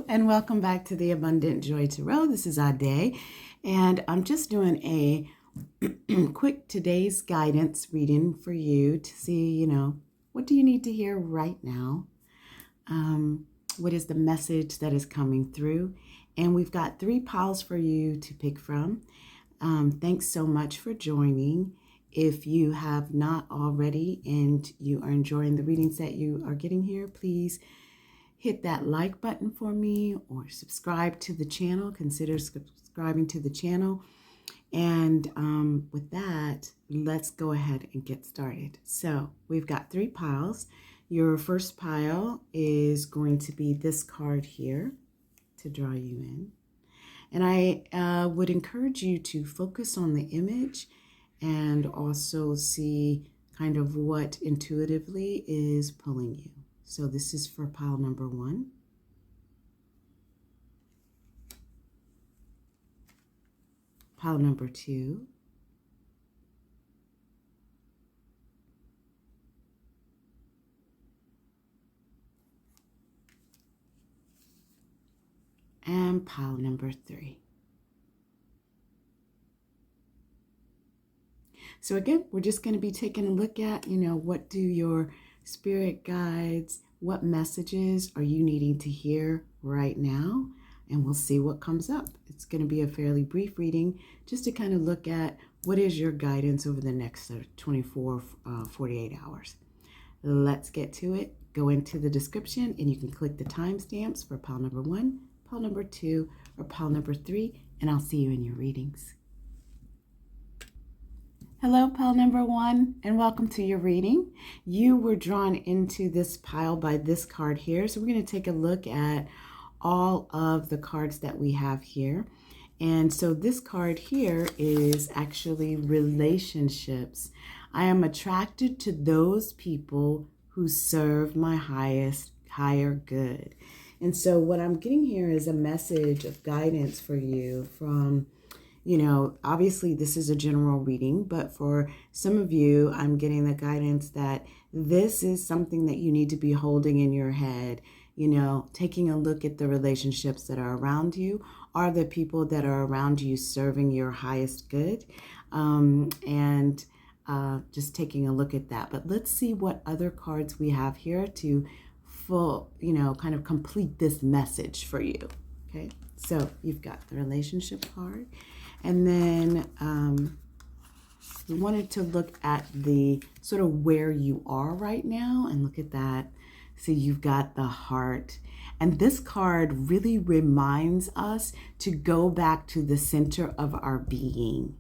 and welcome back to the Abundant Joy Tarot. This is Ade, and I'm just doing a quick today's guidance reading for you to see, what do you need to hear right now? What is the message that is coming through? And we've got 3 piles for you to pick from. Thanks so much for joining. If you have not already and you are enjoying the readings that you are getting here, please hit that like button for me or subscribe to the channel. Consider subscribing to the channel. And with that, let's go ahead and get started. So we've got 3 piles. Your first pile is going to be this card here to draw you in. And I would encourage you to focus on the image and also see kind of what intuitively is pulling you. So this is for pile number 1. Pile number 2. And pile number 3. So again, we're just going to be taking a look at, what do your spirit guides, what messages are you needing to hear right now? And we'll see what comes up. It's going to be a fairly brief reading just to kind of look at what is your guidance over the next 48 hours. Let's get to it. Go into the description and you can click the timestamps for pile number 1, pile number 2, or pile number 3, and I'll see you in your readings. Hello, pile number 1, and welcome to your reading. You were drawn into this pile by this card here. So we're going to take a look at all of the cards that we have here. And so this card here is actually relationships. I am attracted to those people who serve my higher good. And so what I'm getting here is a message of guidance for you from, obviously this is a general reading, but for some of you, I'm getting the guidance that this is something that you need to be holding in your head, taking a look at the relationships that are around you. Are the people that are around you serving your highest good? And just taking a look at that. But let's see what other cards we have here to kind of complete this message for you. Okay, so you've got the relationship card. And then we wanted to look at the sort of where you are right now and look at that. So you've got the heart. And this card really reminds us to go back to the center of our being,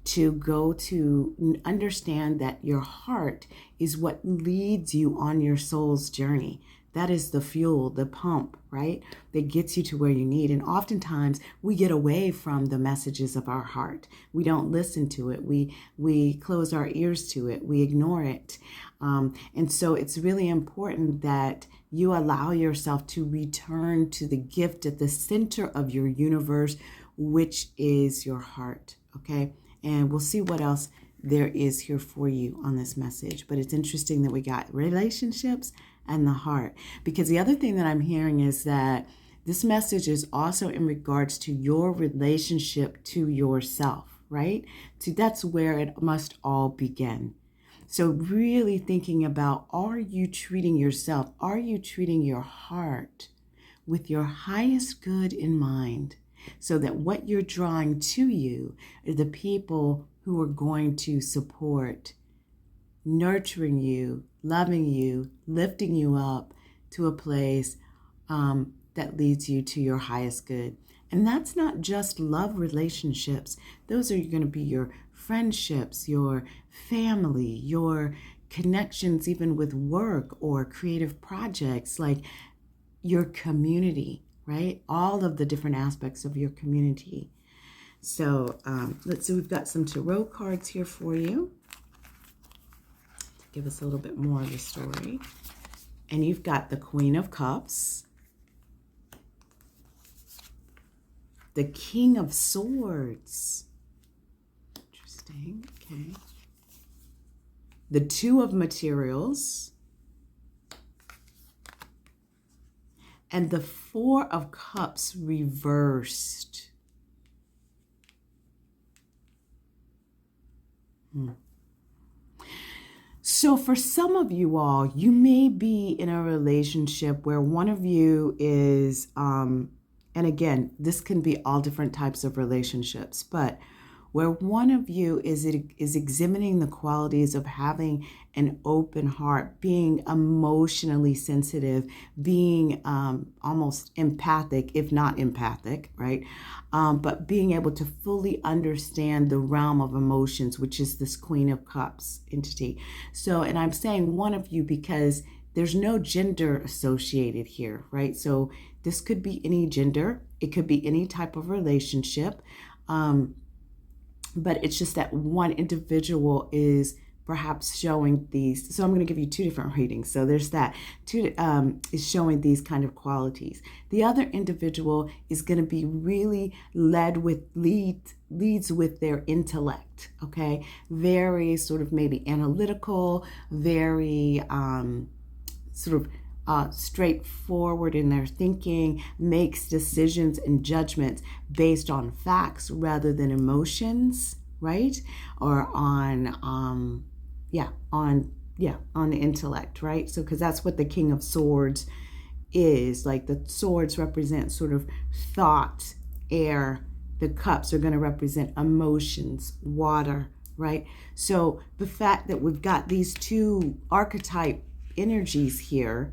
to go to understand that your heart is what leads you on your soul's journey. That is the fuel, the pump, right? That gets you to where you need. And oftentimes we get away from the messages of our heart. We don't listen to it. We close our ears to it. We ignore it. And so it's really important that you allow yourself to return to the gift at the center of your universe, which is your heart, okay? And we'll see what else there is here for you on this message. But it's interesting that we got relationships and the heart, because the other thing that I'm hearing is that this message is also in regards to your relationship to yourself, right? So that's where it must all begin. So really thinking about, are you treating yourself? Are you treating your heart with your highest good in mind, so that what you're drawing to you are the people who are going to support, nurturing you, loving you, lifting you up to a place that leads you to your highest good. And that's not just love relationships. Those are going to be your friendships, your family, your connections, even with work or creative projects, like your community, right? All of the different aspects of your community. So let's see, we've got some tarot cards here for you. Give us a little bit more of the story. And you've got the Queen of Cups, the King of Swords. Interesting, okay. The Two of Materials, and the Four of Cups reversed. So for some of you all, you may be in a relationship where one of you is, and again, this can be all different types of relationships, but where one of you is exhibiting the qualities of having an open heart, being emotionally sensitive, being almost empathic, if not empathic, right? But being able to fully understand the realm of emotions, which is this Queen of Cups entity. So, and I'm saying one of you because there's no gender associated here, right? So this could be any gender. It could be any type of relationship. But it's just that one individual is perhaps showing these. So I'm going to give you two different readings. So there's that. Two is showing these kind of qualities. The other individual is going to be really leads with their intellect. Okay, very sort of maybe analytical, very sort of straightforward in their thinking, makes decisions and judgments based on facts rather than emotions, right? Or on the intellect, right? So because that's what the King of Swords is. Like the swords represent sort of thought, air. The cups are going to represent emotions, water, right? So the fact that we've got these two archetype energies here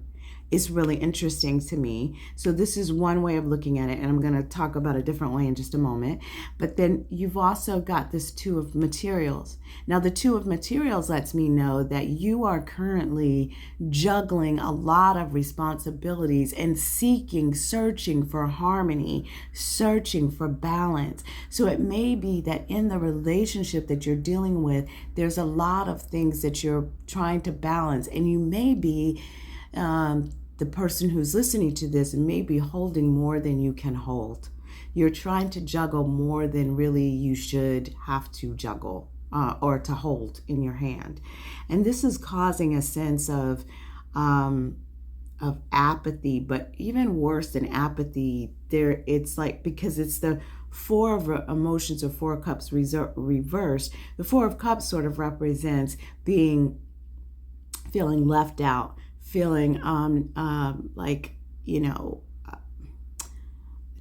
is really interesting to me. So this is one way of looking at it, and I'm going to talk about a different way in just a moment. But then you've also got this Two of Materials. Now the Two of Materials lets me know that you are currently juggling a lot of responsibilities and searching for harmony, searching for balance. So it may be that in the relationship that you're dealing with, there's a lot of things that you're trying to balance, and you may be the person who's listening to this may be holding more than you can hold. You're trying to juggle more than really you should have to juggle or to hold in your hand. And this is causing a sense of apathy, but even worse than apathy, it's like, because it's the Four of Emotions or Four of Cups reversed. The Four of Cups sort of represents feeling left out, feeling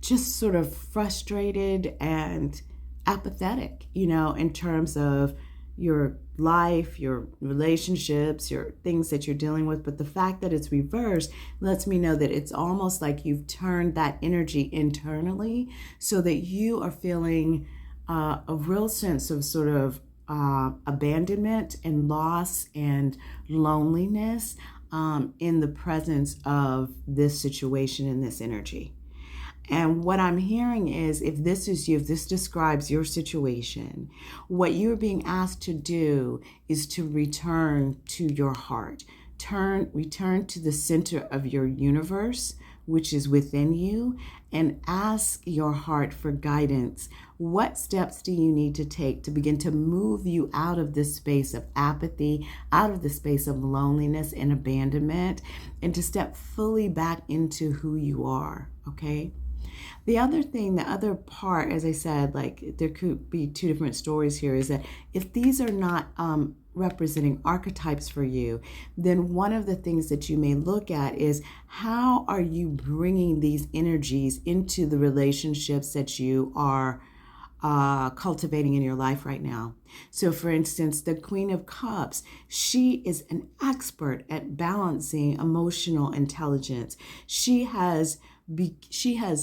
just sort of frustrated and apathetic, in terms of your life, your relationships, your things that you're dealing with. But the fact that it's reversed lets me know that it's almost like you've turned that energy internally so that you are feeling a real sense of sort of abandonment and loss and loneliness in the presence of this situation and this energy. And what I'm hearing is, if this is you, if this describes your situation, what you're being asked to do is to return to your heart. Return to the center of your universe, which is within you, and ask your heart for guidance. What steps do you need to take to begin to move you out of this space of apathy, out of the space of loneliness and abandonment, and to step fully back into who you are, okay? The other part, as I said, like there could be two different stories here, is that if these are not representing archetypes for you, then one of the things that you may look at is, how are you bringing these energies into the relationships that you are cultivating in your life right now? So for instance, the Queen of Cups, she is an expert at balancing emotional intelligence. She has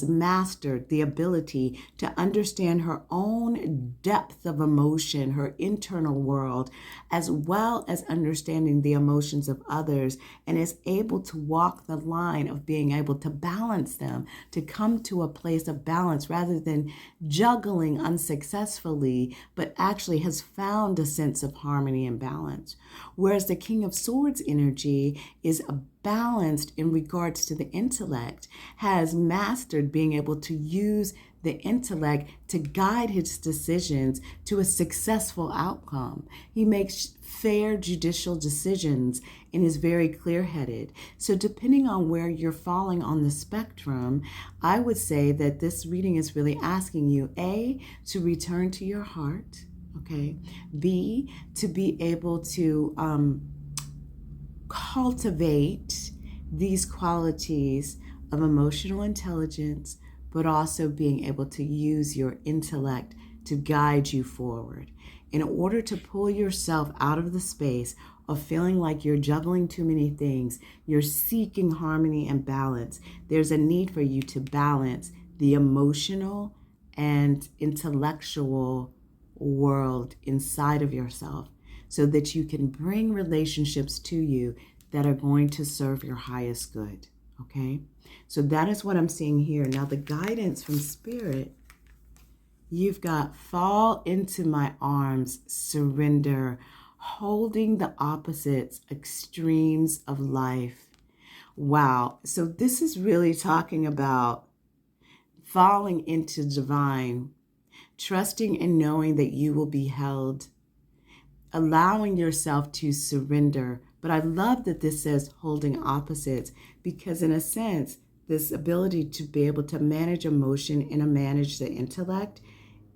mastered the ability to understand her own depth of emotion, her internal world, as well as understanding the emotions of others, and is able to walk the line of being able to balance them, to come to a place of balance rather than juggling unsuccessfully, but actually has found a sense of harmony and balance. Whereas the King of Swords energy is a balanced in regards to the intellect, has mastered being able to use the intellect to guide his decisions to a successful outcome. He makes fair judicial decisions and is very clear-headed. So depending on where you're falling on the spectrum, I would say that this reading is really asking you, A, to return to your heart, okay? B, to be able to cultivate these qualities of emotional intelligence, but also being able to use your intellect to guide you forward. In order to pull yourself out of the space of feeling like you're juggling too many things, you're seeking harmony and balance, there's a need for you to balance the emotional and intellectual world inside of yourself so that you can bring relationships to you that are going to serve your highest good, okay? So that is what I'm seeing here. Now the guidance from Spirit, you've got fall into my arms, surrender, holding the opposites, extremes of life. Wow. So this is really talking about falling into divine, trusting and knowing that you will be held, allowing yourself to surrender. But I love that this says holding opposites, because in a sense, this ability to be able to manage emotion and to manage the intellect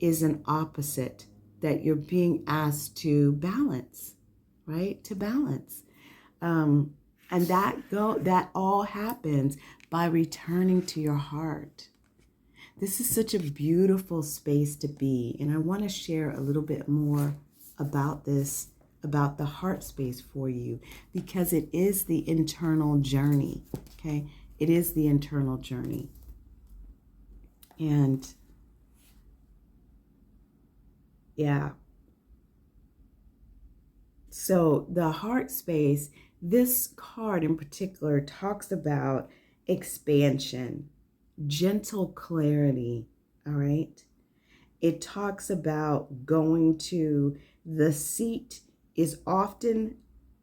is an opposite that you're being asked to balance, right? To balance. And that all happens by returning to your heart. This is such a beautiful space to be. And I want to share a little bit more about this, about the heart space for you, because it is the internal journey, okay? It is the internal journey. And yeah. So the heart space, this card in particular talks about expansion, gentle clarity, all right? It talks about going to the seat is often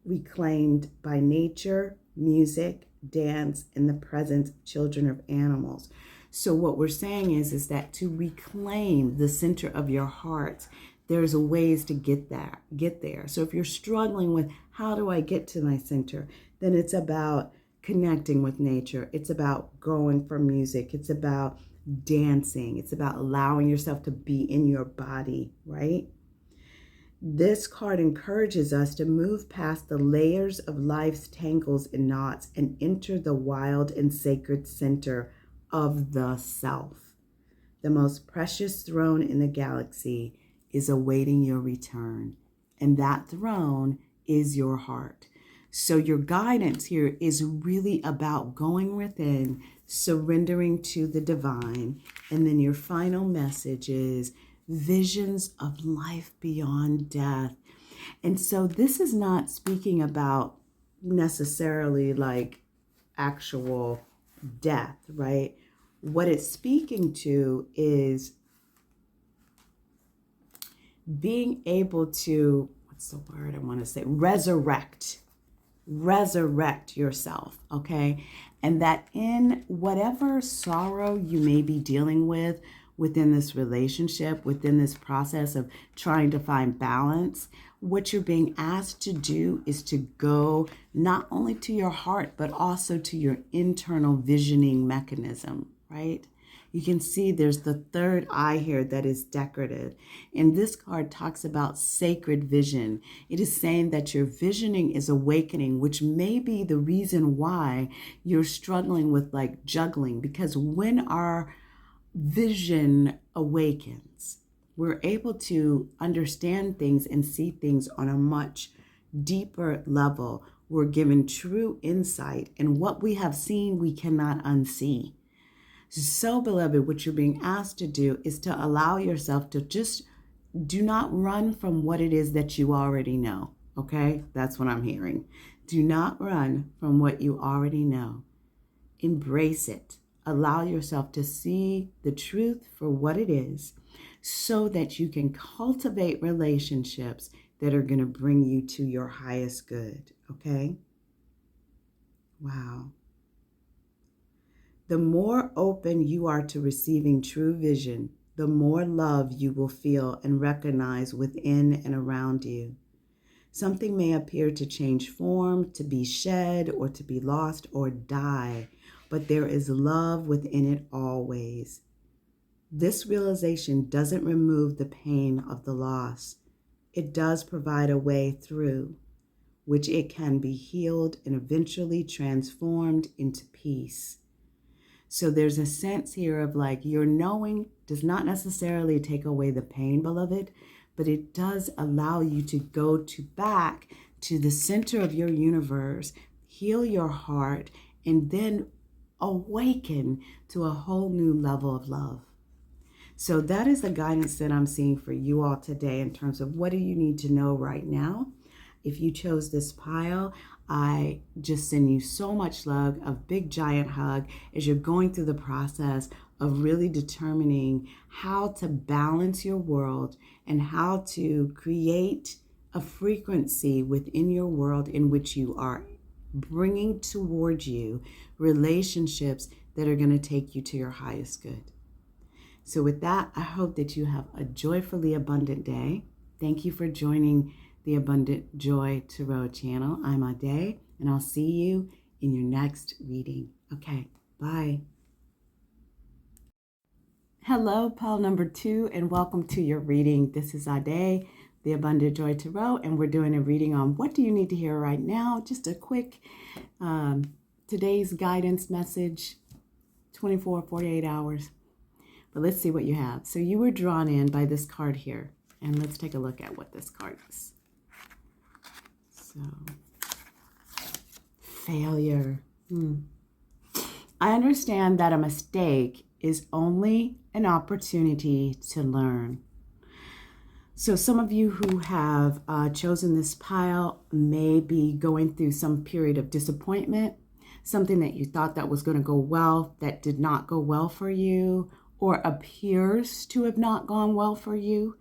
reclaimed by nature, music, dance, and the presence of children of animals. So what we're saying is that to reclaim the center of your heart, there's ways to get there. So if you're struggling with how do I get to my center, then it's about connecting with nature. It's about going for music. It's about dancing. It's about allowing yourself to be in your body, right? This card encourages us to move past the layers of life's tangles and knots and enter the wild and sacred center of the self. The most precious throne in the galaxy is awaiting your return, and that throne is your heart. So your guidance here is really about going within, surrendering to the divine, and then your final message is visions of life beyond death. And so this is not speaking about necessarily like actual death, right? What it's speaking to is being able to, what's the word I want to say? Resurrect yourself, okay? And that in whatever sorrow you may be dealing with within this relationship, within this process of trying to find balance, what you're being asked to do is to go not only to your heart, but also to your internal visioning mechanism, right? You can see there's the third eye here that is decorative. And this card talks about sacred vision. It is saying that your visioning is awakening, which may be the reason why you're struggling with like juggling, because when our vision awakens, we're able to understand things and see things on a much deeper level. We're given true insight, and what we have seen, we cannot unsee. So, beloved, what you're being asked to do is to allow yourself to just do not run from what it is that you already know, okay? That's what I'm hearing. Do not run from what you already know. Embrace it. Allow yourself to see the truth for what it is so that you can cultivate relationships that are going to bring you to your highest good, okay? Wow. The more open you are to receiving true vision, the more love you will feel and recognize within and around you. Something may appear to change form, to be shed, or to be lost or die, but there is love within it always. This realization doesn't remove the pain of the loss. It does provide a way through which it can be healed and eventually transformed into peace. So there's a sense here of like your knowing does not necessarily take away the pain, beloved, but it does allow you to go back to the center of your universe, heal your heart, and then awaken to a whole new level of love. So that is the guidance that I'm seeing for you all today in terms of what do you need to know right now. If you chose this pile, I just send you so much love, a big giant hug as you're going through the process of really determining how to balance your world and how to create a frequency within your world in which you are bringing towards you relationships that are going to take you to your highest good. So with that, I hope that you have a joyfully abundant day. Thank you for joining the Abundant Joy Tarot channel. I'm Ade, and I'll see you in your next reading. Okay, bye. Hello, pile number 2, and welcome to your reading. This is Ade, the Abundant Joy Tarot, and we're doing a reading on what do you need to hear right now. Just a quick today's guidance message, 48 hours. But let's see what you have. So you were drawn in by this card here. And let's take a look at what this card is. So, failure. I understand that a mistake is only an opportunity to learn. So some of you who have chosen this pile may be going through some period of disappointment, something that you thought that was going to go well that did not go well for you, or appears to have not gone well for you.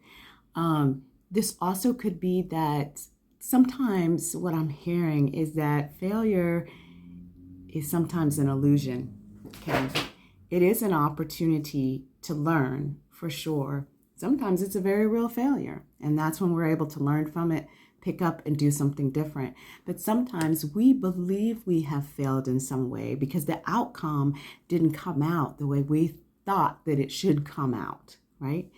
This also could be that sometimes what I'm hearing is that failure is sometimes an illusion. Okay, it is an opportunity to learn for sure. Sometimes it's a very real failure, and that's when we're able to learn from it, pick up and do something different. But sometimes we believe we have failed in some way because the outcome didn't come out the way we thought that it should come out, right?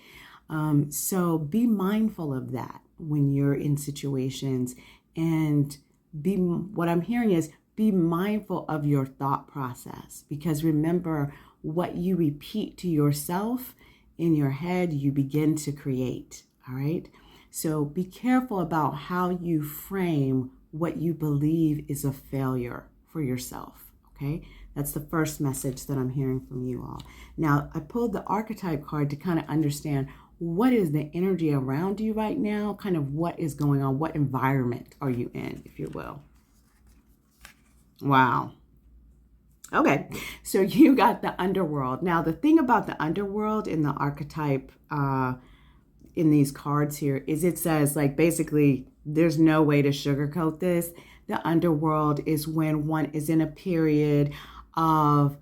So be mindful of that when you're in situations, and what I'm hearing is be mindful of your thought process, because remember, what you repeat to yourself in your head, you begin to create, all right? So be careful about how you frame what you believe is a failure for yourself, okay? That's the first message that I'm hearing from you all. Now, I pulled the archetype card to kind of understand what is the energy around you right now, kind of what is going on, what environment are you in, if you will. Wow. Okay, so you got the underworld. Now, the thing about the underworld in the archetype, in these cards here, is it says, like, basically, there's no way to sugarcoat this. The underworld is when one is in a period of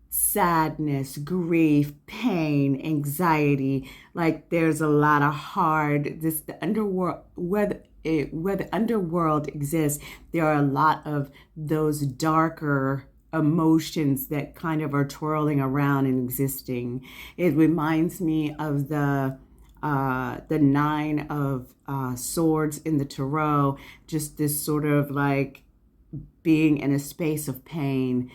sadness, grief, pain, anxiety. Like there's a lot of the underworld, where the underworld exists, there are a lot of those darker emotions that kind of are twirling around and existing. It reminds me of the 9 of swords in the tarot, just this sort of like being in a space of pain,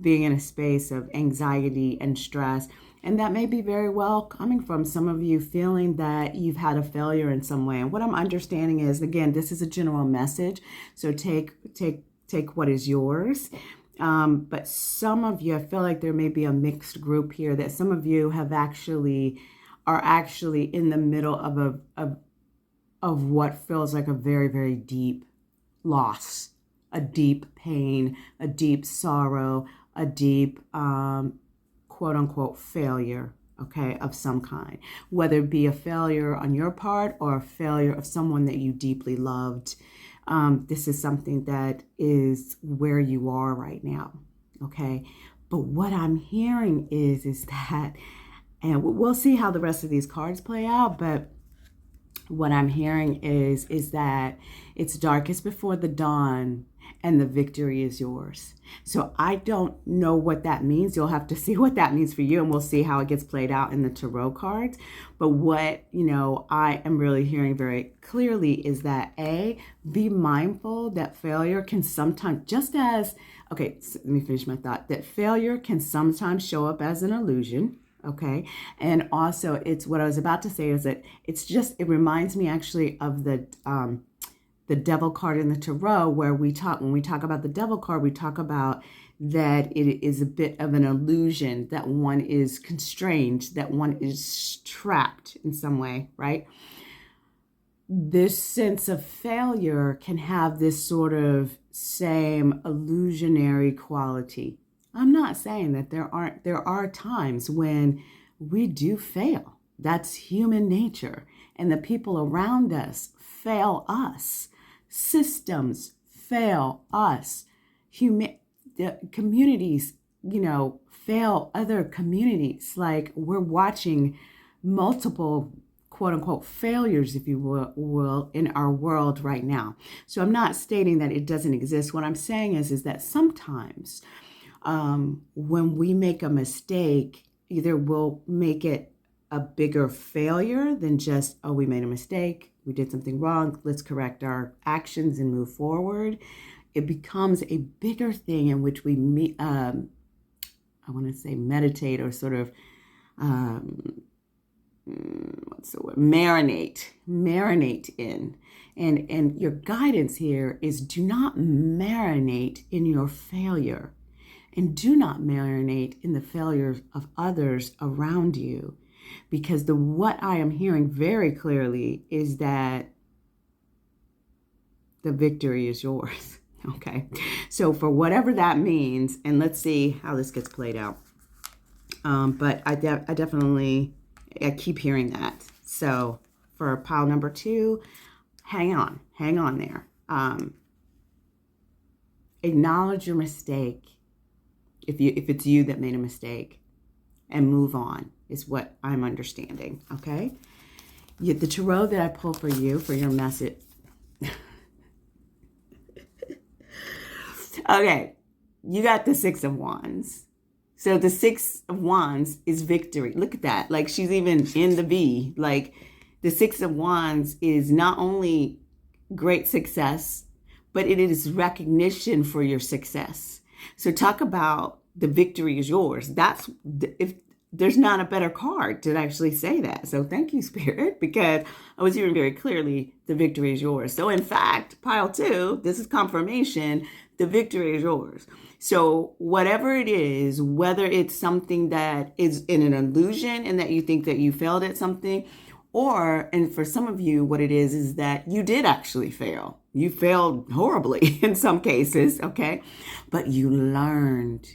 being in a space of anxiety and stress. And that may be very well coming from some of you feeling that you've had a failure in some way. And what I'm understanding is, again, this is a general message, so take what is yours. But some of you, I feel like there may be a mixed group here, that some of you are actually in the middle of what feels like a very, very deep loss, a deep pain, a deep sorrow, a deep quote unquote failure, okay, of some kind, whether it be a failure on your part or a failure of someone that you deeply loved. This is something that is where you are right now. Okay. But what I'm hearing is that, and we'll see how the rest of these cards play out, but what I'm hearing is that it's darkest before the dawn and the victory is yours. So I don't know what that means. You'll have to see what that means for you, and we'll see how it gets played out in the tarot cards. But what, I am really hearing very clearly is that be mindful that failure can sometimes, okay, so let me finish my thought, that failure can sometimes show up as an illusion. Okay. And also it's what I was about to say is that it reminds me actually of the devil card in the tarot, where when we talk about the devil card, we talk about that it is a bit of an illusion, that one is constrained, that one is trapped in some way, right? This sense of failure can have this sort of same illusionary quality. I'm not saying that there are times when we do fail. That's human nature. And the people around us fail us. Systems fail us. The communities, fail other communities. Like, we're watching multiple quote unquote failures, if you will, in our world right now. So I'm not stating that it doesn't exist. What I'm saying is that sometimes when we make a mistake, either we'll make it a bigger failure than just, oh, we made a mistake, we did something wrong, let's correct our actions and move forward. It becomes a bigger thing in which we meditate, or sort of marinate in. And your guidance here is, do not marinate in your failure, and do not marinate in the failures of others around you, because what I am hearing very clearly is that the victory is yours. Okay, so for whatever that means, and let's see how this gets played out. But I definitely keep hearing that. So for pile number 2, hang on there. Acknowledge your mistake. If it's you that made a mistake, and move on is what I'm understanding. Okay. The tarot that I pull for you for your message. Okay. You got the 6 of Wands. So the 6 of Wands is victory. Look at that. Like, she's even in the V. Like, the 6 of Wands is not only great success, but it is recognition for your success. So talk about the victory is yours. If there's not a better card to actually say that. So thank you, Spirit, because I was hearing very clearly the victory is yours. So in fact, pile 2, this is confirmation, the victory is yours. So whatever it is, whether it's something that is in an illusion and that you think that you failed at something, and for some of you, what it is that you did actually fail. You failed horribly in some cases, okay? But you learned.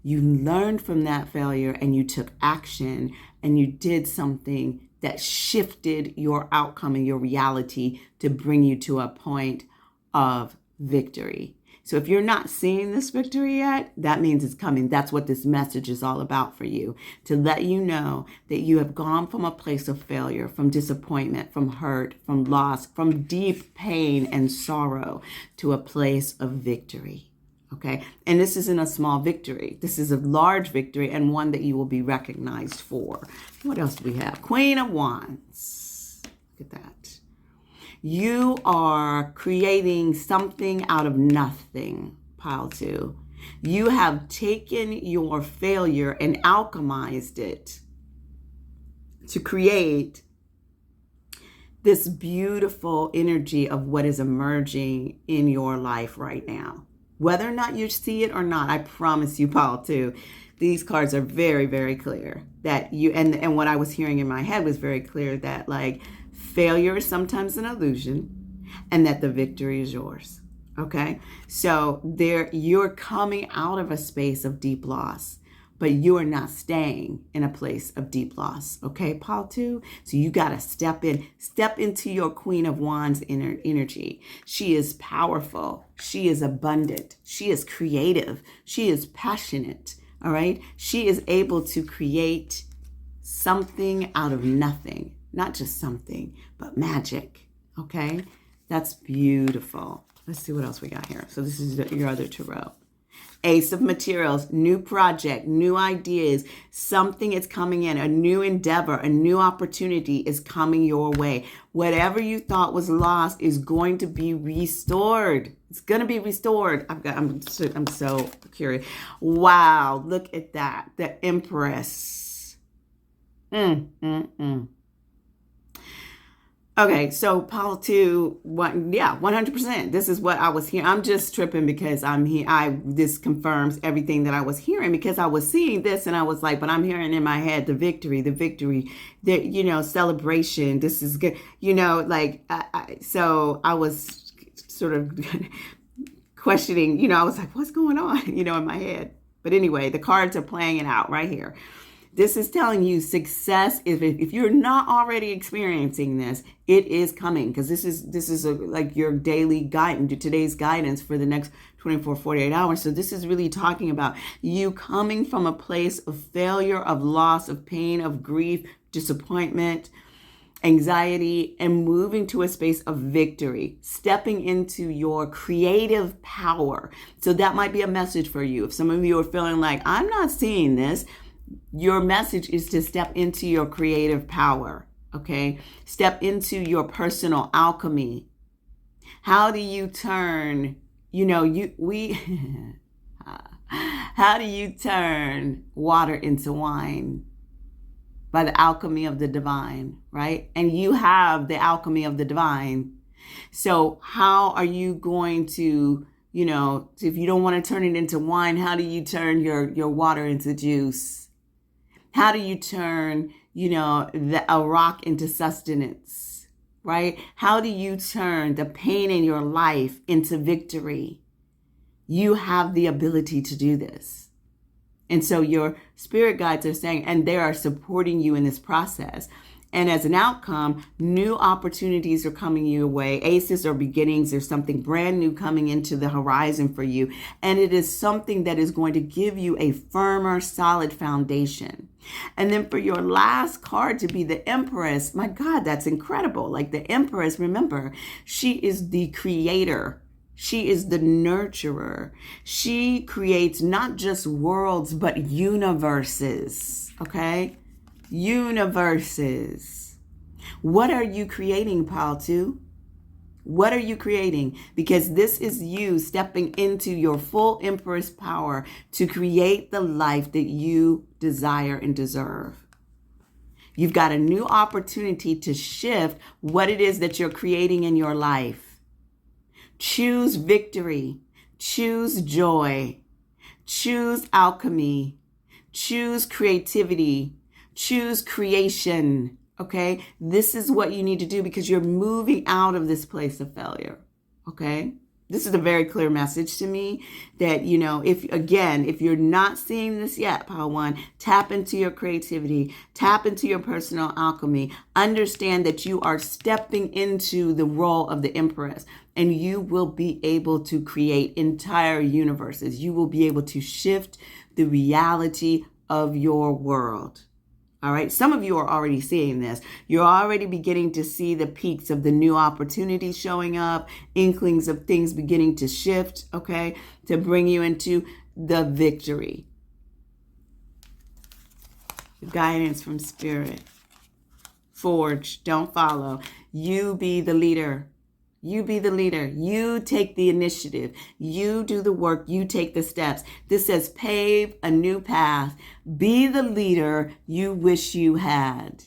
You learned from that failure, and you took action, and you did something that shifted your outcome and your reality to bring you to a point of victory. So if you're not seeing this victory yet, that means it's coming. That's what this message is all about for you, to let you know that you have gone from a place of failure, from disappointment, from hurt, from loss, from deep pain and sorrow, to a place of victory. Okay. And this isn't a small victory. This is a large victory, and one that you will be recognized for. What else do we have? Queen of Wands. Look at that. You are creating something out of nothing, pile 2. You have taken your failure and alchemized it to create this beautiful energy of what is emerging in your life right now. Whether or not you see it or not, I promise you, pile 2, these cards are very, very clear that you, and what I was hearing in my head was very clear, that like, failure is sometimes an illusion, and that the victory is yours. Okay. So you're coming out of a space of deep loss, but you are not staying in a place of deep loss. Okay, pile 2. So you got to step into your Queen of Wands energy. She is powerful. She is abundant. She is creative. She is passionate. All right. She is able to create something out of nothing, not just something, but magic. Okay. That's beautiful. Let's see what else we got here. So this is your other tarot. Ace of Materials, new project, new ideas, something is coming in, a new endeavor, a new opportunity is coming your way. Whatever you thought was lost is going to be restored. It's going to be restored. I'm so curious. Wow, look at that. The Empress. Okay, so pile 2, 100%. This is what I was hearing. I'm just tripping because I'm here. This confirms everything that I was hearing, because I was seeing this and I was like, but I'm hearing in my head the victory, the celebration. This is good, so I was sort of questioning, I was like, what's going on, in my head. But anyway, the cards are playing it out right here. This is telling you success. If you're not already experiencing this, it is coming, because this is like your daily guidance, today's guidance for the next 24, 48 hours. So this is really talking about you coming from a place of failure, of loss, of pain, of grief, disappointment, anxiety, and moving to a space of victory, stepping into your creative power. So that might be a message for you. If some of you are feeling like, I'm not seeing this, your message is to step into your creative power, okay? Step into your personal alchemy. How do you turn, how do you turn water into wine? By the alchemy of the divine, right? And you have the alchemy of the divine. So how are you going to, if you don't want to turn it into wine, how do you turn your water into juice? How do you turn, a rock into sustenance, right? How do you turn the pain in your life into victory? You have the ability to do this. And so your spirit guides are saying, and they are supporting you in this process. And as an outcome, new opportunities are coming your way. Aces are beginnings. There's something brand new coming into the horizon for you. And it is something that is going to give you a firmer, solid foundation. And then for your last card to be the Empress, my God, that's incredible. Like the Empress, remember, she is the creator. She is the nurturer. She creates not just worlds, but universes, okay? Universes. What are you creating, pile 2? What are you creating? Because this is you stepping into your full Empress power to create the life that you desire and deserve. You've got a new opportunity to shift what it is that you're creating in your life. Choose victory. Choose joy. Choose alchemy. Choose creativity. Choose creation. Okay, this is what you need to do, because you're moving out of this place of failure. Okay, this is a very clear message to me that, if you're not seeing this yet, pile 1, tap into your creativity, tap into your personal alchemy, understand that you are stepping into the role of the Empress, and you will be able to create entire universes. You will be able to shift the reality of your world. All right. Some of you are already seeing this. You're already beginning to see the peaks of the new opportunities showing up, inklings of things beginning to shift, okay, to bring you into the victory. Guidance from Spirit. Forge, don't follow. You be the leader. You be the leader. You take the initiative. You do the work. You take the steps. This says pave a new path. Be the leader you wish you had.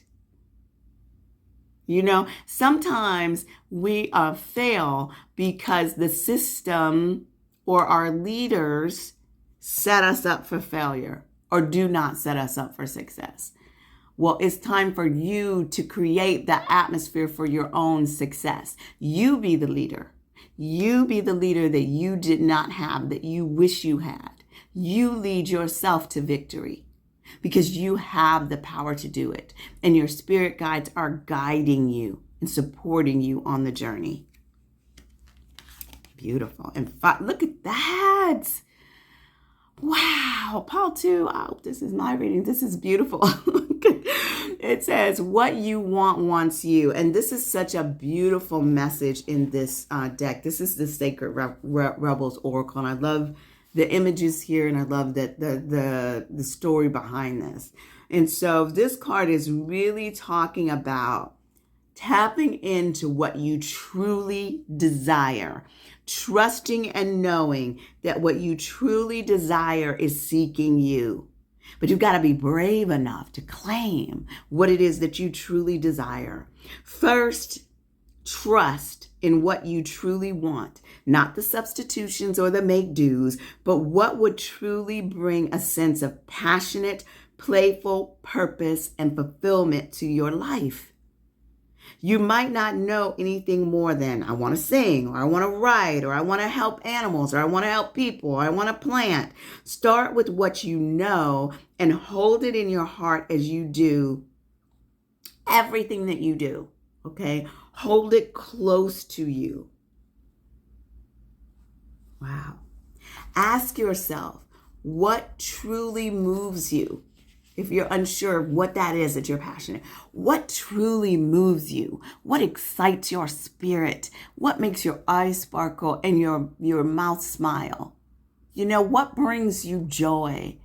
Sometimes we fail because the system or our leaders set us up for failure or do not set us up for success. Well, it's time for you to create the atmosphere for your own success. You be the leader. You be the leader that you did not have, that you wish you had. You lead yourself to victory because you have the power to do it. And your spirit guides are guiding you and supporting you on the journey. Beautiful. And look at that. Wow. Paul 2. Oh, this is my reading. This is beautiful. It says, what you want wants you. And this is such a beautiful message in this deck. This is the Sacred Rebels Oracle. And I love the images here, and I love that the story behind this. And so this card is really talking about tapping into what you truly desire, trusting and knowing that what you truly desire is seeking you. But you've got to be brave enough to claim what it is that you truly desire. First, trust in what you truly want, not the substitutions or the make-dos, but what would truly bring a sense of passionate, playful purpose and fulfillment to your life. You might not know anything more than I want to sing, or I want to write, or I want to help animals, or I want to help people, or I want to plant. Start with what you know and hold it in your heart as you do everything that you do, okay? Hold it close to you. Wow. Ask yourself, what truly moves you? If you're unsure of what that is that you're passionate, what truly moves you? What excites your spirit? What makes your eyes sparkle and your mouth smile? You know, what brings you joy?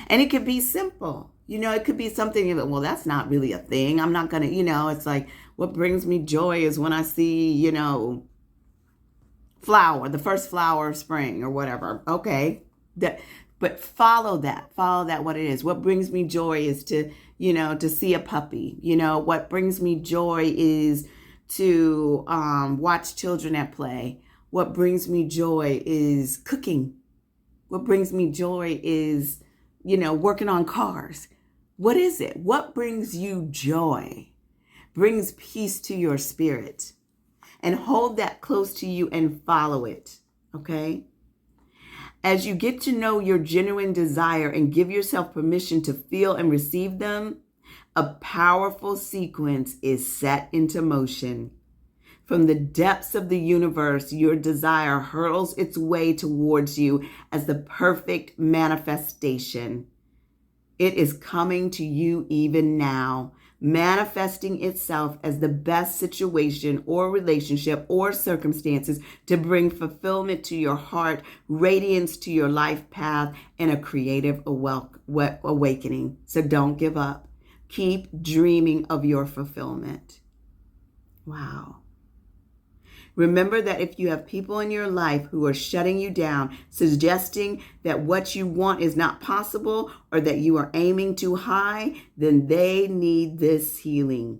And it could be simple. You know, it could be something, well, that's not really a thing. I'm not going to, it's like, what brings me joy is when I see, the first flower of spring or whatever. Okay. But follow that, what it is. What brings me joy is to see a puppy. What brings me joy is to watch children at play. What brings me joy is cooking. What brings me joy is, working on cars. What is it? What brings you joy? Brings peace to your spirit. And hold that close to you and follow it, okay? As you get to know your genuine desire and give yourself permission to feel and receive them, a powerful sequence is set into motion. From the depths of the universe, your desire hurls its way towards you as the perfect manifestation. It is coming to you even now, manifesting itself as the best situation or relationship or circumstances to bring fulfillment to your heart, radiance to your life path, and a creative awakening. So don't give up. Keep dreaming of your fulfillment. Wow. Remember that if you have people in your life who are shutting you down, suggesting that what you want is not possible or that you are aiming too high, then they need this healing.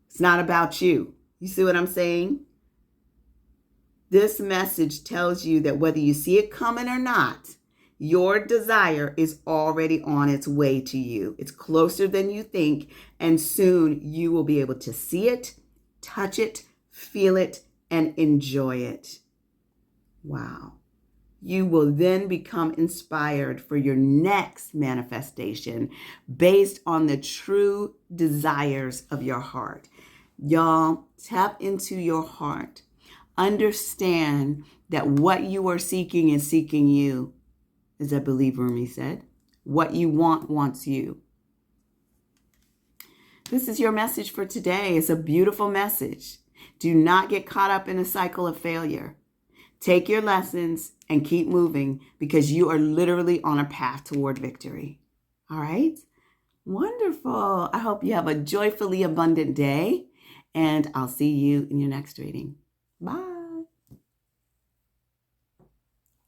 It's not about you. You see what I'm saying? This message tells you that whether you see it coming or not, your desire is already on its way to you. It's closer than you think, and soon you will be able to see it, touch it, feel it, and enjoy it. Wow. You will then become inspired for your next manifestation based on the true desires of your heart. Y'all, tap into your heart. Understand that what you are seeking is seeking you, as I believe Rumi said. What you want wants you. This is your message for today. It's a beautiful message. Do not get caught up in a cycle of failure. Take your lessons and keep moving because you are literally on a path toward victory. All right? Wonderful. I hope you have a joyfully abundant day, and I'll see you in your next reading. Bye.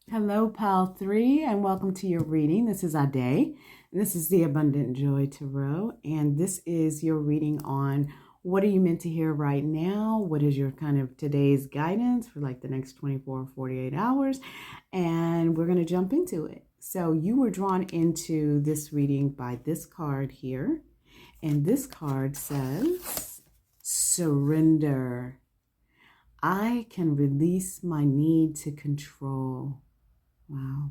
Hello, Pile 3, and welcome to your reading. This is Ade. This is the Abundant Joy Tarot, and this is your reading on what are you meant to hear right now? What is your kind of today's guidance for like the next 24 or 48 hours? And we're going to jump into it. So you were drawn into this reading by this card here. And this card says, surrender. I can release my need to control. Wow.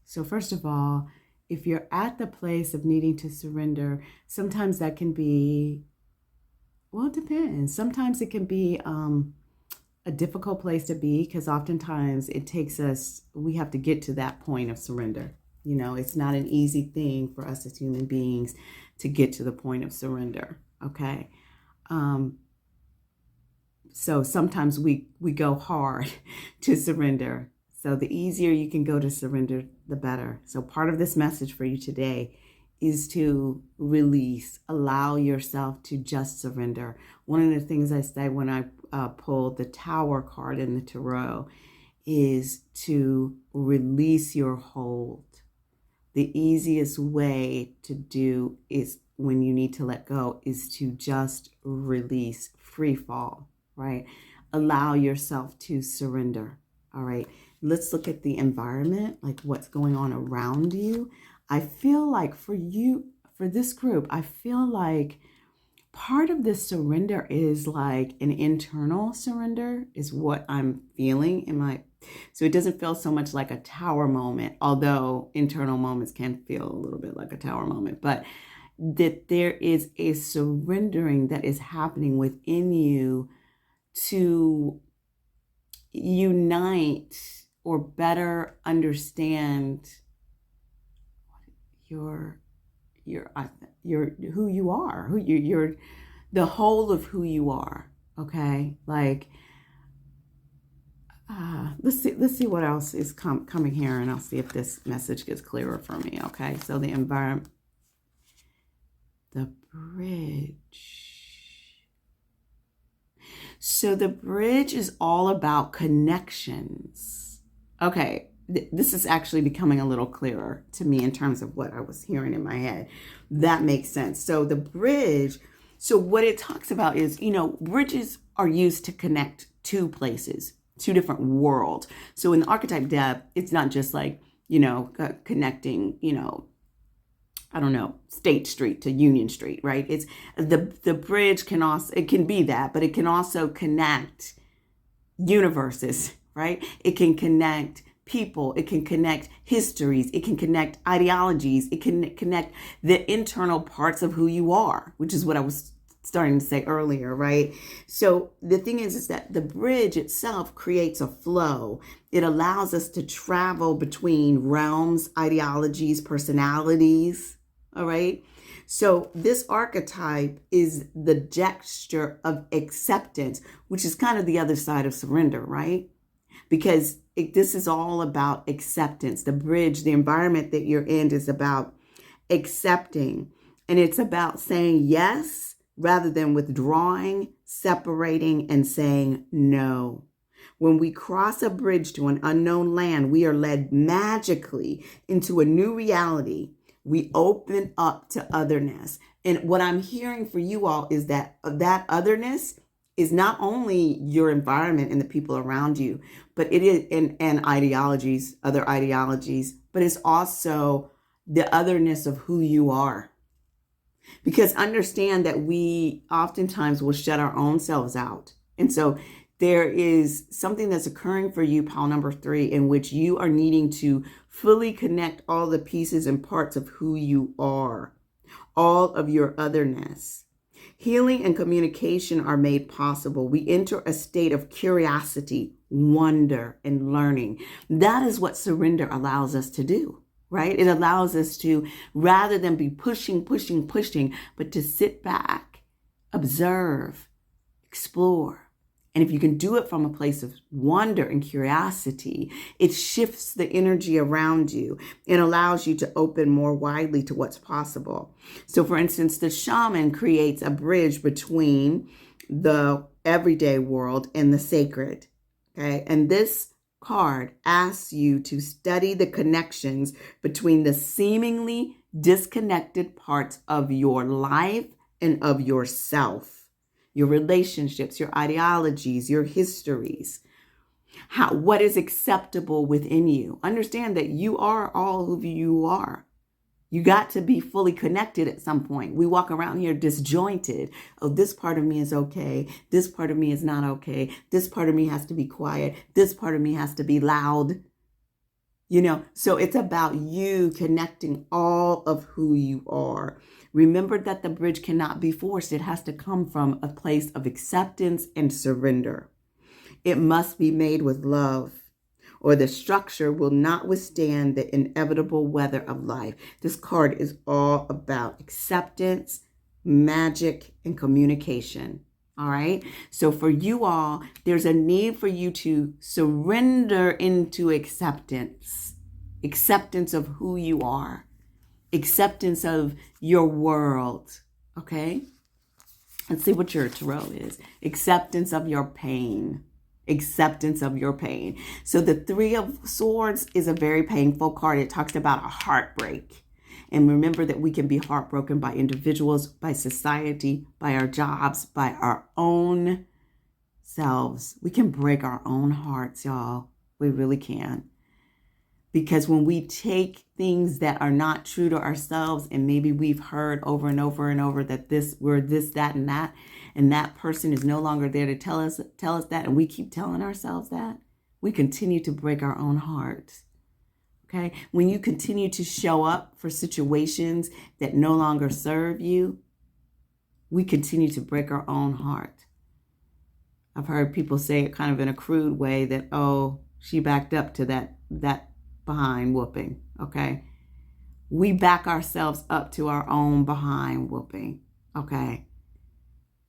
So first of all, if you're at the place of needing to surrender, sometimes that can be, well, it depends. Sometimes it can be a difficult place to be because oftentimes it takes us, we have to get to that point of surrender. You know, it's not an easy thing for us as human beings to get to the point of surrender. Okay. So sometimes we go hard to surrender. So the easier you can go to surrender, the better. So part of this message for you today is to release, allow yourself to just surrender. One of the things I say when I pull the Tower card in the tarot is to release your hold. The easiest way to do is when you need to let go is to just release, free fall, right? Allow yourself to surrender. All right. Let's look at the environment, like what's going on around you. I feel like for this group, I feel like part of this surrender is like an internal surrender is what I'm feeling in my, so it doesn't feel so much like a tower moment, although internal moments can feel a little bit like a tower moment, but that there is a surrendering that is happening within you to unite or better understand your who you are, you're the whole of who you are. Okay, like let's see what else is coming here, and I'll see if this message gets clearer for me. Okay, so the environment, the bridge. So the bridge is all about connections. Okay, this is actually becoming a little clearer to me in terms of what I was hearing in my head. That makes sense. So the bridge, so what it talks about is, you know, bridges are used to connect two places, two different worlds. So in the archetype depth, it's not just like, you know, connecting, you know, I don't know, State Street to Union Street, right? It's the bridge can also, it can be that, but it can also connect universes, right? It can connect people, it can connect histories, it can connect ideologies, it can connect the internal parts of who you are, which is what I was starting to say earlier, right? So the thing is that the bridge itself creates a flow. It allows us to travel between realms, ideologies, personalities, all right? So this archetype is the gesture of acceptance, which is kind of the other side of surrender, right? Because this is all about acceptance. The bridge, the environment that you're in is about accepting. And it's about saying yes rather than withdrawing, separating, and saying no. When we cross a bridge to an unknown land, we are led magically into a new reality. We open up to otherness. And what I'm hearing for you all is that otherness is not only your environment and the people around you, but it is and ideologies, other ideologies, but it's also the otherness of who you are. Because understand that we oftentimes will shut our own selves out. And so there is something that's occurring for you, pile number 3, in which you are needing to fully connect all the pieces and parts of who you are, all of your otherness. Healing and communication are made possible. We enter a state of curiosity, wonder, and learning. That is what surrender allows us to do, right? It allows us to, rather than be pushing, but to sit back, observe, explore. And if you can do it from a place of wonder and curiosity, it shifts the energy around you and allows you to open more widely to what's possible. So for instance, the shaman creates a bridge between the everyday world and the sacred. Okay. And this card asks you to study the connections between the seemingly disconnected parts of your life and of yourself. Your relationships, your ideologies, your histories, what is acceptable within you. Understand that you are all who you are. You got to be fully connected at some point. We walk around here disjointed. Oh, this part of me is okay. This part of me is not okay. This part of me has to be quiet. This part of me has to be loud. So it's about you connecting all of who you are. Remember that the bridge cannot be forced. It has to come from a place of acceptance and surrender. It must be made with love, or the structure will not withstand the inevitable weather of life. This card is all about acceptance, magic, and communication. All right. So for you all, there's a need for you to surrender into acceptance of who you are, acceptance of your world. Okay. Let's see what your tarot is. Acceptance of your pain. Acceptance of your pain. So the Three of Swords is a very painful card. It talks about a heartbreak. And remember that we can be heartbroken by individuals, by society, by our jobs, by our own selves. We can break our own hearts, y'all. We really can. Because when we take things that are not true to ourselves, and maybe we've heard over and over and over that we're this, that, and that person is no longer there to tell us that, and we keep telling ourselves that, we continue to break our own hearts. Okay? When you continue to show up for situations that no longer serve you, we continue to break our own heart. I've heard people say it kind of in a crude way that, oh, she backed up to that behind whooping. Okay? We back ourselves up to our own behind whooping. Okay?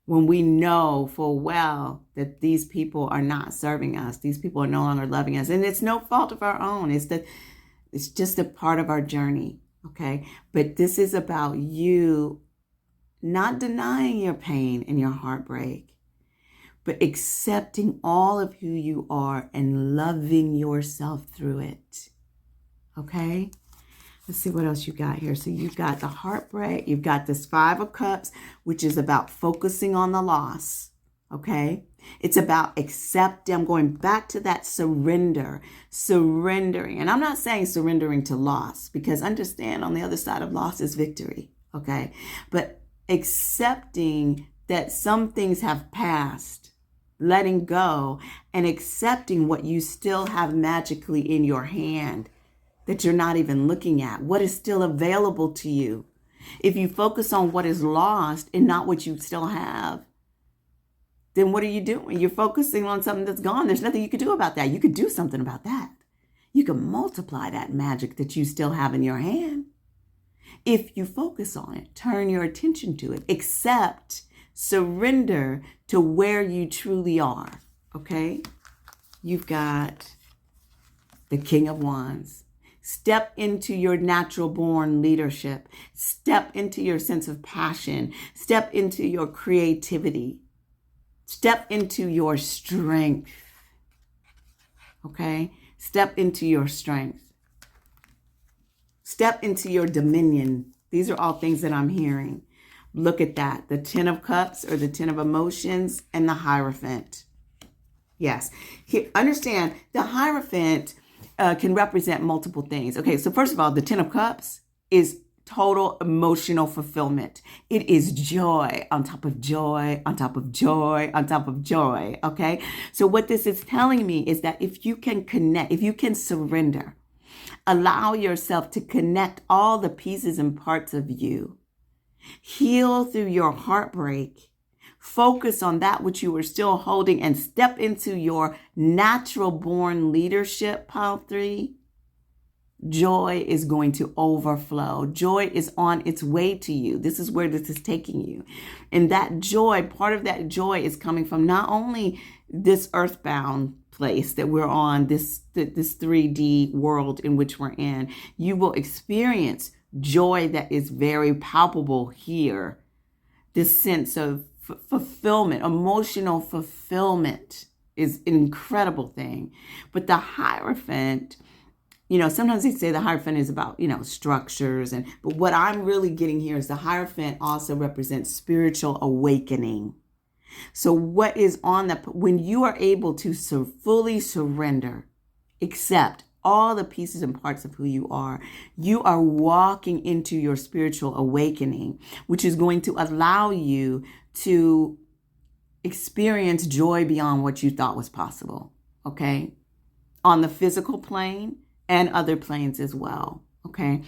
When we know full well that these people are not serving us, these people are no longer loving us, and it's no fault of our own. It's just a part of our journey, okay? But this is about you not denying your pain and your heartbreak, but accepting all of who you are and loving yourself through it, okay? Let's see what else you got here. So you've got the heartbreak. You've got this Five of Cups, which is about focusing on the loss, okay? It's about accepting. I'm going back to that surrendering. And I'm not saying surrendering to loss, because understand on the other side of loss is victory, okay? But accepting that some things have passed, letting go, and accepting what you still have magically in your hand that you're not even looking at, what is still available to you. If you focus on what is lost and not what you still have, then what are you doing? You're focusing on something that's gone. There's nothing you could do about that. You could do something about that. You can multiply that magic that you still have in your hand. If you focus on it, turn your attention to it, accept, surrender to where you truly are, okay? You've got the King of Wands. Step into your natural born leadership. Step into your sense of passion. Step into your creativity. Step into your strength. Okay? Step into your strength. Step into your dominion. These are all things that I'm hearing. Look at that. The Ten of Cups, or the Ten of Emotions, and the Hierophant. Yes. Here, understand, the Hierophant can represent multiple things. Okay, so first of all, the Ten of Cups is total emotional fulfillment. It is joy on top of joy, on top of joy, on top of joy, okay? So what this is telling me is that if you can connect, if you can surrender, allow yourself to connect all the pieces and parts of you, heal through your heartbreak, focus on that which you were still holding, and step into your natural born leadership, pile 3, joy is going to overflow. Joy is on its way to you. This is where this is taking you. And that joy, part of that joy is coming from not only this earthbound place that we're on, this 3D world in which we're in. You will experience joy that is very palpable here. This sense of fulfillment, emotional fulfillment is an incredible thing. But the Hierophant, sometimes they say the Hierophant is about, structures. But what I'm really getting here is the Hierophant also represents spiritual awakening. So what is on when you are able to fully surrender, accept all the pieces and parts of who you are walking into your spiritual awakening, which is going to allow you to experience joy beyond what you thought was possible. Okay. On the physical plane, and other planes as well. Okay.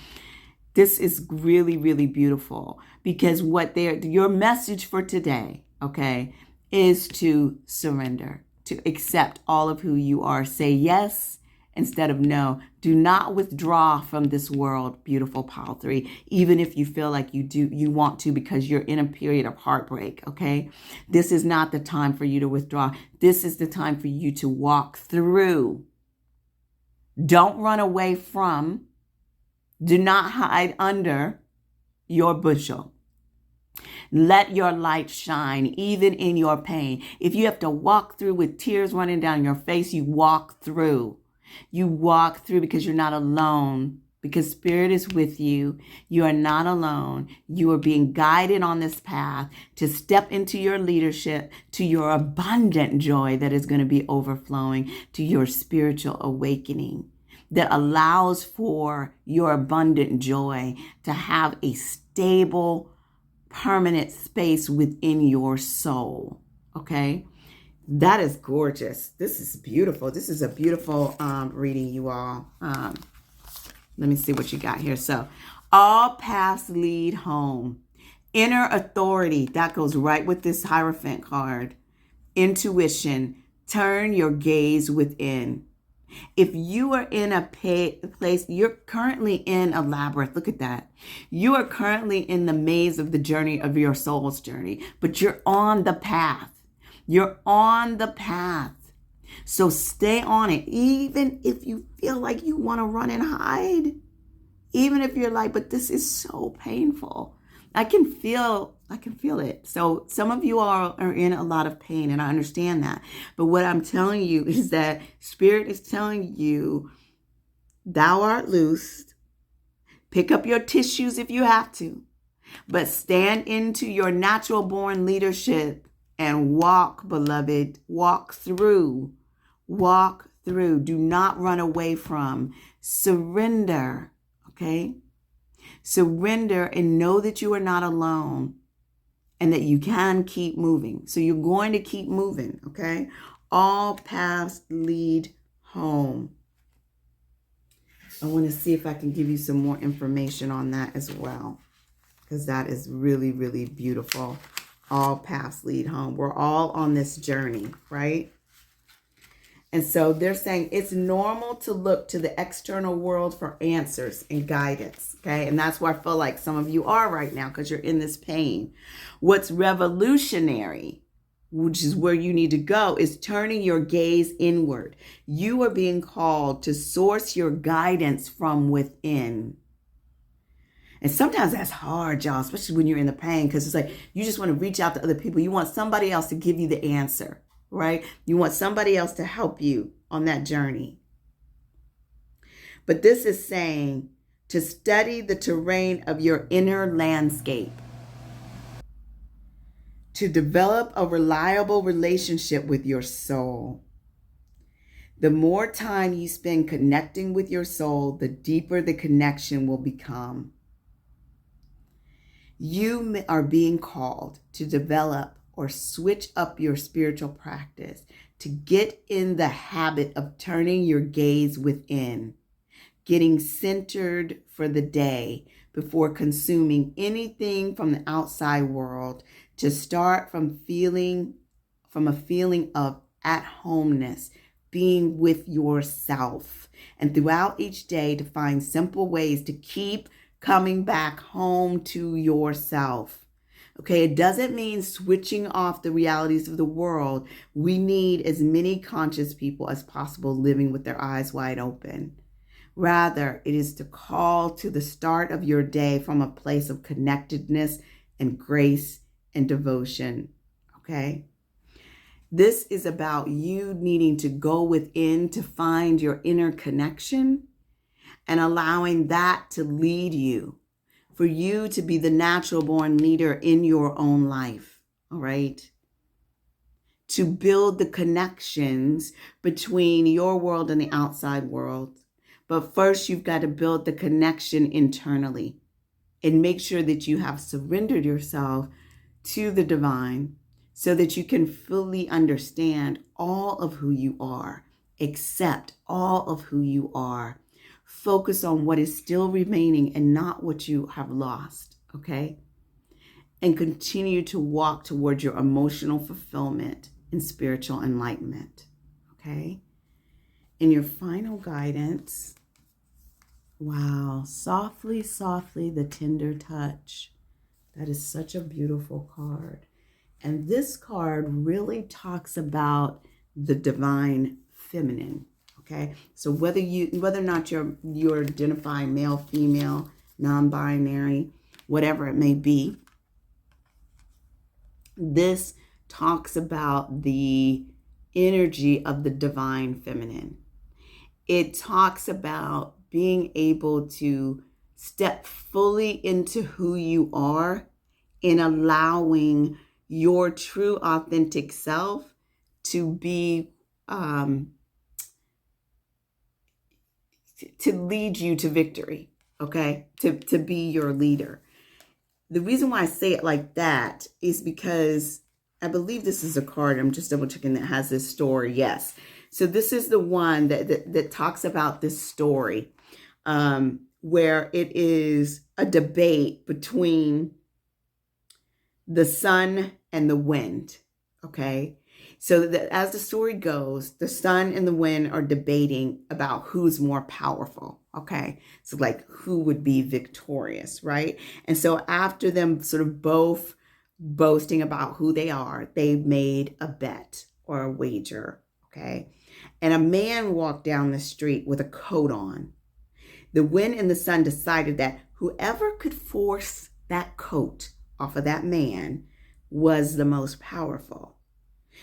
This is really, really beautiful because your message for today, okay, is to surrender, to accept all of who you are. Say yes instead of no. Do not withdraw from this world, beautiful pile 3, even if you feel like you want to because you're in a period of heartbreak, okay? This is not the time for you to withdraw. This is the time for you to walk through. Don't run away from. Do not hide under your bushel. Let your light shine even in your pain. If you have to walk through with tears running down your face, you walk through. You walk through because you're not alone, because Spirit is with you. You are not alone. You are being guided on this path to step into your leadership, to your abundant joy that is going to be overflowing, to your spiritual awakening that allows for your abundant joy to have a stable, permanent space within your soul. Okay? That is gorgeous. This is beautiful. This is a beautiful reading, you all. Let me see what you got here. So, all paths lead home. Inner authority. That goes right with this Hierophant card. Intuition. Turn your gaze within. If you are in a place, you're currently in a labyrinth. Look at that. You are currently in the maze of the journey of your soul's journey, but you're on the path. You're on the path. So stay on it. Even if you feel like you want to run and hide, even if you're like, but this is so painful. I can feel it. So some of you are in a lot of pain, and I understand that. But what I'm telling you is that Spirit is telling you, thou art loosed. Pick up your tissues if you have to, but stand into your natural born leadership and walk, beloved. Walk through. Walk through. Do not run away from. Surrender. Okay? Surrender and know that you are not alone and that you can keep moving. So you're going to keep moving, okay? All paths lead home. I want to see if I can give you some more information on that as well, because that is really, really beautiful. All paths lead home. We're all on this journey, right? And so they're saying it's normal to look to the external world for answers and guidance, okay? And that's where I feel like some of you are right now because you're in this pain. What's revolutionary, which is where you need to go, is turning your gaze inward. You are being called to source your guidance from within. And sometimes that's hard, y'all, especially when you're in the pain, because it's like you just want to reach out to other people. You want somebody else to give you the answer. Right? You want somebody else to help you on that journey. But this is saying to study the terrain of your inner landscape, to develop a reliable relationship with your soul. The more time you spend connecting with your soul, the deeper the connection will become. You are being called to develop or switch up your spiritual practice, to get in the habit of turning your gaze within, getting centered for the day before consuming anything from the outside world, to start from a feeling of at-homeness, being with yourself, and throughout each day to find simple ways to keep coming back home to yourself. Okay, it doesn't mean switching off the realities of the world. We need as many conscious people as possible living with their eyes wide open. Rather, it is to call to the start of your day from a place of connectedness and grace and devotion. Okay? This is about you needing to go within to find your inner connection and allowing that to lead you, for you to be the natural born leader in your own life, all right? To build the connections between your world and the outside world. But first, you've got to build the connection internally and make sure that you have surrendered yourself to the divine so that you can fully understand all of who you are, accept all of who you are, Focus on what is still remaining and not what you have lost, okay? And continue to walk towards your emotional fulfillment and spiritual enlightenment, okay? In your final guidance, wow, softly, softly, the tender touch. That is such a beautiful card. And this card really talks about the divine feminine, okay? So whether or not you're identifying male, female, non-binary, whatever it may be, this talks about the energy of the divine feminine. It talks about being able to step fully into who you are and allowing your true authentic self to be to lead you to victory, okay? To be your leader. The reason why I say it like that is because I believe this is a card, I'm just double checking, that has this story. Yes. So this is the one that talks about this story where it is a debate between the sun and the wind, okay? So that as the story goes, the sun and the wind are debating about who's more powerful, okay? So like who would be victorious, right? And so after them sort of both boasting about who they are, they made a bet or a wager, okay? And a man walked down the street with a coat on. The wind and the sun decided that whoever could force that coat off of that man was the most powerful.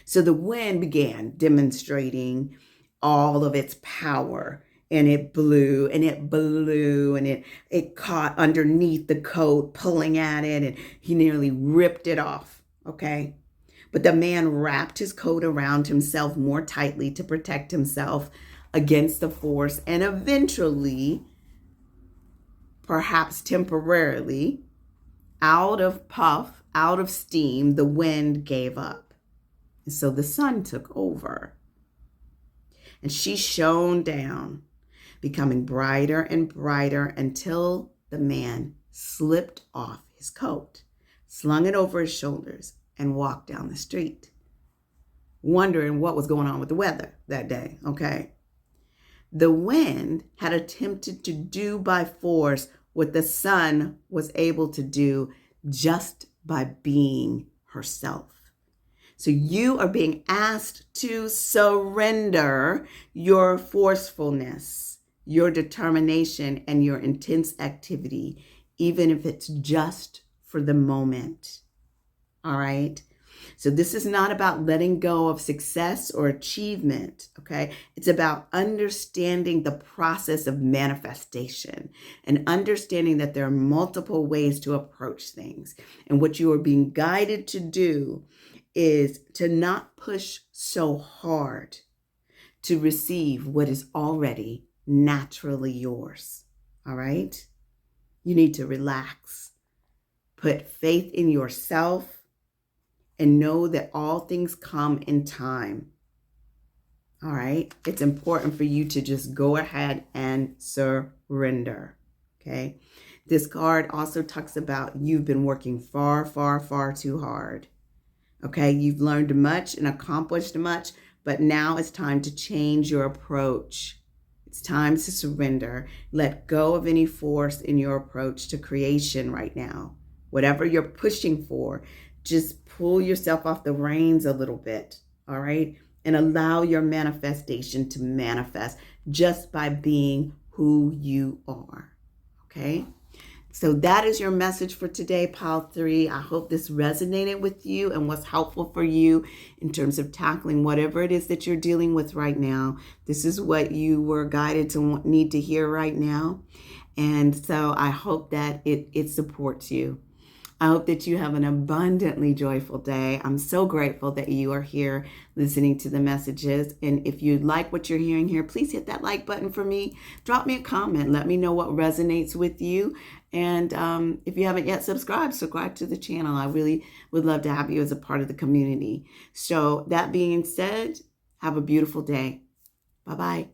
So the wind began demonstrating all of its power, and it blew and it blew and it caught underneath the coat, pulling at it, and he nearly ripped it off, okay? But the man wrapped his coat around himself more tightly to protect himself against the force, and eventually, perhaps temporarily, out of puff, out of steam, the wind gave up. And so the sun took over. And she shone down, becoming brighter and brighter until the man slipped off his coat, slung it over his shoulders, and walked down the street, wondering what was going on with the weather that day, okay? The wind had attempted to do by force what the sun was able to do just by being herself. So you are being asked to surrender your forcefulness, your determination, and your intense activity, even if it's just for the moment. All right? So this is not about letting go of success or achievement, okay? It's about understanding the process of manifestation and understanding that there are multiple ways to approach things. And what you are being guided to do is to not push so hard to receive what is already naturally yours, all right? You need to relax, put faith in yourself, and know that all things come in time. All right? It's important for you to just go ahead and surrender. Okay? This card also talks about you've been working far, far, far too hard. Okay? You've learned much and accomplished much, but now it's time to change your approach. It's time to surrender. Let go of any force in your approach to creation right now. Whatever you're pushing for, just pull yourself off the reins a little bit, all right? And allow your manifestation to manifest just by being who you are, okay? So that is your message for today, Pile 3. I hope this resonated with you and was helpful for you in terms of tackling whatever it is that you're dealing with right now. This is what you were guided to need to hear right now. And so I hope that it supports you. I hope that you have an abundantly joyful day. I'm so grateful that you are here listening to the messages. And if you like what you're hearing here, please hit that like button for me. Drop me a comment. Let me know what resonates with you. And if you haven't yet subscribe to the channel. I really would love to have you as a part of the community. So that being said, have a beautiful day. Bye-bye.